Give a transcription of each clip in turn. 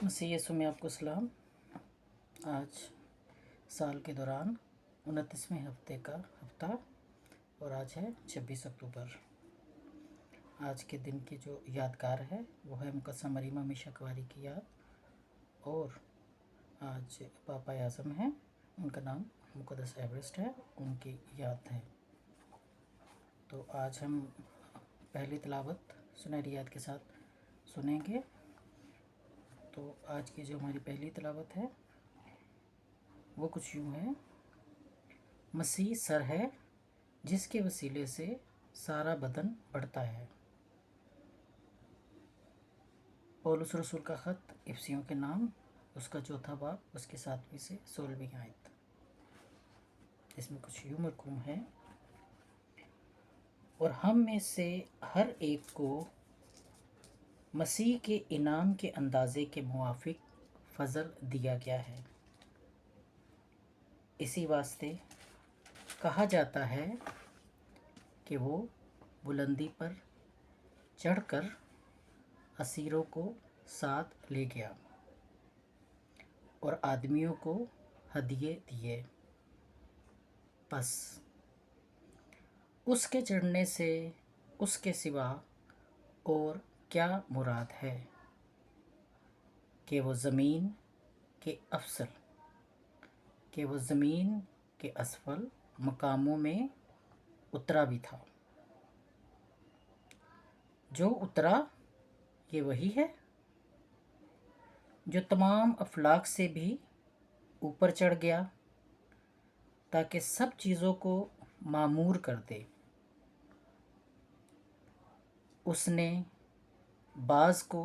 مسیح یسوع میں آپ کو سلام۔ آج سال کے دوران 29ویں ہفتے کا ہفتہ اور آج ہے 26 اکتوبر۔ آج کے دن کی جو یادگار ہے وہ ہے مقدسہ مریمہ میشا کواری کی یاد، اور آج پاپا اعظم ہیں، ان کا نام مقدس ایورسٹ ہے، ان کی یاد ہے۔ تو آج ہم پہلی تلاوت سنہری یاد کے ساتھ سنیں گے۔ تو آج کی جو ہماری پہلی تلاوت ہے وہ کچھ یوں ہے: مسیح سر ہے جس کے وسیلے سے سارا بدن بڑھتا ہے۔ پولس رسول کا خط افسیوں کے نام، اس کا 4واں باب، اس کی 7ویں سے 16ویں آیت۔ اس میں کچھ یوں مرقوم ہے: اور ہم میں سے ہر ایک کو مسیح کے انعام کے اندازے کے موافق فضل دیا گیا ہے۔ اسی واسطے کہا جاتا ہے کہ وہ بلندی پر چڑھ کر اسیروں کو ساتھ لے گیا اور آدمیوں کو ہدیے دیے۔ پس اس کے چڑھنے سے اس کے سوا اور کیا مراد ہے کہ وہ زمین کے اسفل مقاموں میں اترا بھی تھا۔ جو اترا یہ وہی ہے جو تمام افلاک سے بھی اوپر چڑھ گیا تاکہ سب چیزوں کو معمور کر دے۔ اس نے بعض کو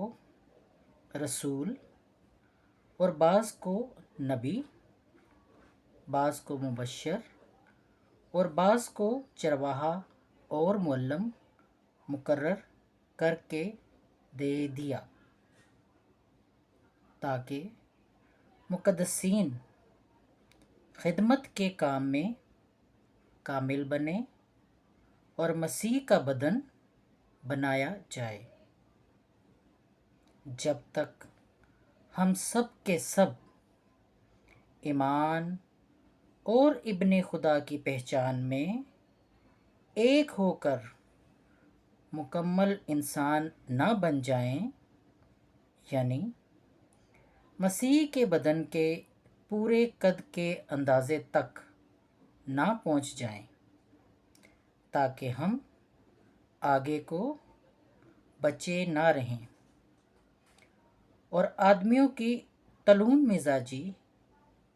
رسول اور بعض کو نبی، بعض کو مبشر اور بعض کو چرواہا اور معلم مقرر کر کے دے دیا، تاکہ مقدسین خدمت کے کام میں کامل بنے اور مسیح کا بدن بنایا جائے، جب تک ہم سب کے سب ایمان اور ابن خدا کی پہچان میں ایک ہو کر مکمل انسان نہ بن جائیں، یعنی مسیح کے بدن کے پورے قد کے اندازے تک نہ پہنچ جائیں، تاکہ ہم آگے کو بچے نہ رہیں اور آدمیوں کی تلون مزاجی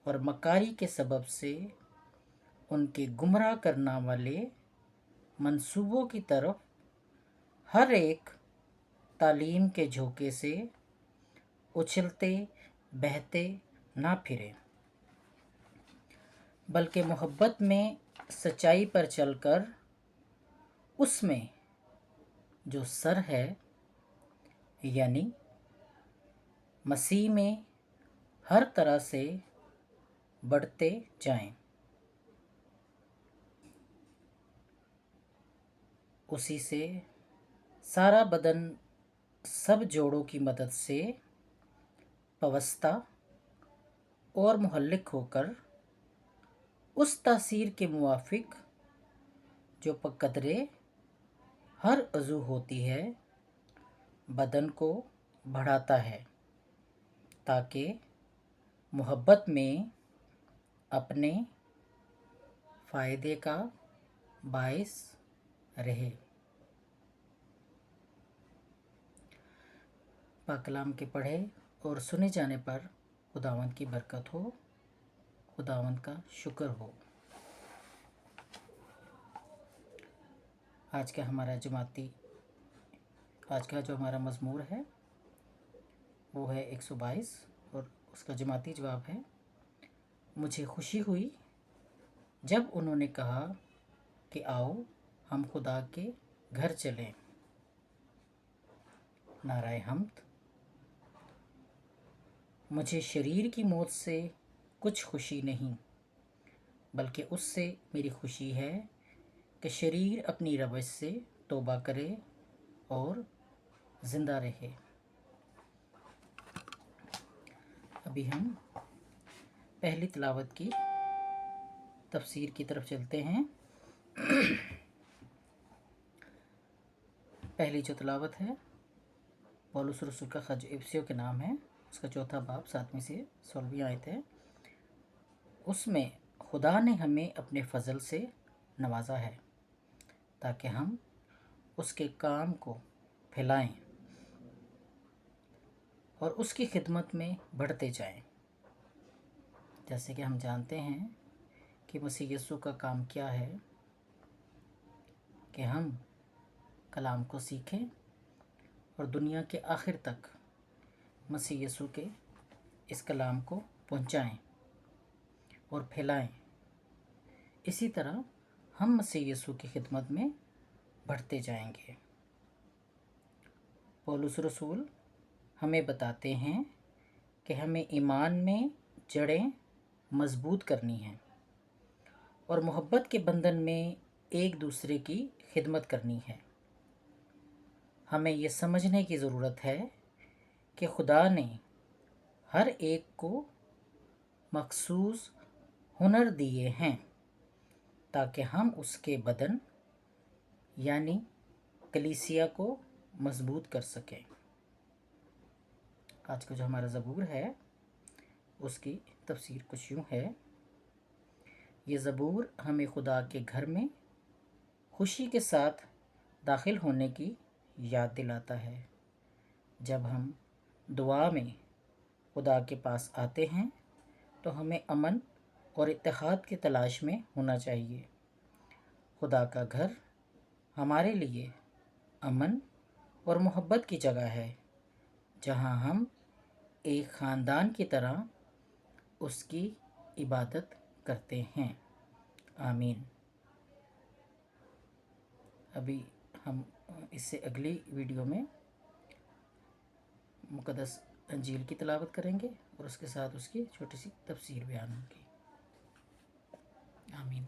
اور مکاری کے سبب سے ان کے گمراہ کرنے والے منصوبوں کی طرف ہر ایک تعلیم کے جھونکے سے اچھلتے بہتے نہ پھریں، بلکہ محبت میں سچائی پر چل کر اس میں جو سر ہے یعنی مسیح میں ہر طرح سے بڑھتے جائیں۔ اسی سے سارا بدن سب جوڑوں کی مدد سے پیوستہ اور محلق ہو کر اس تاثیر کے موافق جو بقدرے ہر عضو ہوتی ہے بدن کو بڑھاتا ہے، تاکہ محبت میں اپنے فائدے کا باعث رہے۔ پاک کلام کے پڑھے اور سنے جانے پر خداوند کی برکت ہو، خداوند کا شکر ہو۔ آج کا جو ہمارا مزمور ہے وہ ہے 122، اور اس کا جماعتی جواب ہے: مجھے خوشی ہوئی جب انہوں نے کہا کہ آؤ ہم خدا کے گھر چلیں۔ نعرہ حمد۔ مجھے شریر کی موت سے کچھ خوشی نہیں، بلکہ اس سے میری خوشی ہے کہ شریر اپنی روش سے توبہ کرے اور زندہ رہے۔ ابھی ہم پہلی تلاوت کی تفسیر کی طرف چلتے ہیں۔ پہلی جو تلاوت ہے پولس رسول کا خط افسیوں کے نام ہے، اس کا 4 باب 7 سے 16 آیت ہے۔ اس میں خدا نے ہمیں اپنے فضل سے نوازا ہے تاکہ ہم اس کے کام کو پھیلائیں اور اس کی خدمت میں بڑھتے جائیں۔ جیسے کہ ہم جانتے ہیں کہ مسیح یسوع کا کام کیا ہے کہ ہم کلام کو سیکھیں اور دنیا کے آخر تک مسیح یسوع کے اس کلام کو پہنچائیں اور پھیلائیں۔ اسی طرح ہم مسیح یسوع کی خدمت میں بڑھتے جائیں گے۔ پولس رسول ہمیں بتاتے ہیں کہ ہمیں ایمان میں جڑیں مضبوط کرنی ہیں اور محبت کے بندھن میں ایک دوسرے کی خدمت کرنی ہے۔ ہمیں یہ سمجھنے کی ضرورت ہے کہ خدا نے ہر ایک کو مخصوص ہنر دیے ہیں تاکہ ہم اس کے بدن یعنی کلیسیا کو مضبوط کر سکیں۔ آج کا جو ہمارا زبور ہے اس کی تفسیر کچھ یوں ہے۔ یہ زبور ہمیں خدا کے گھر میں خوشی کے ساتھ داخل ہونے کی یاد دلاتا ہے۔ جب ہم دعا میں خدا کے پاس آتے ہیں تو ہمیں امن اور اتحاد کی تلاش میں ہونا چاہیے۔ خدا کا گھر ہمارے لیے امن اور محبت کی جگہ ہے جہاں ہم ایک خاندان کی طرح اس کی عبادت کرتے ہیں۔ آمین۔ ابھی ہم اس سے اگلی ویڈیو میں مقدس انجیل کی تلاوت کریں گے اور اس کے ساتھ اس کی چھوٹی سی تفسیر بیان ہوگی۔ آمین۔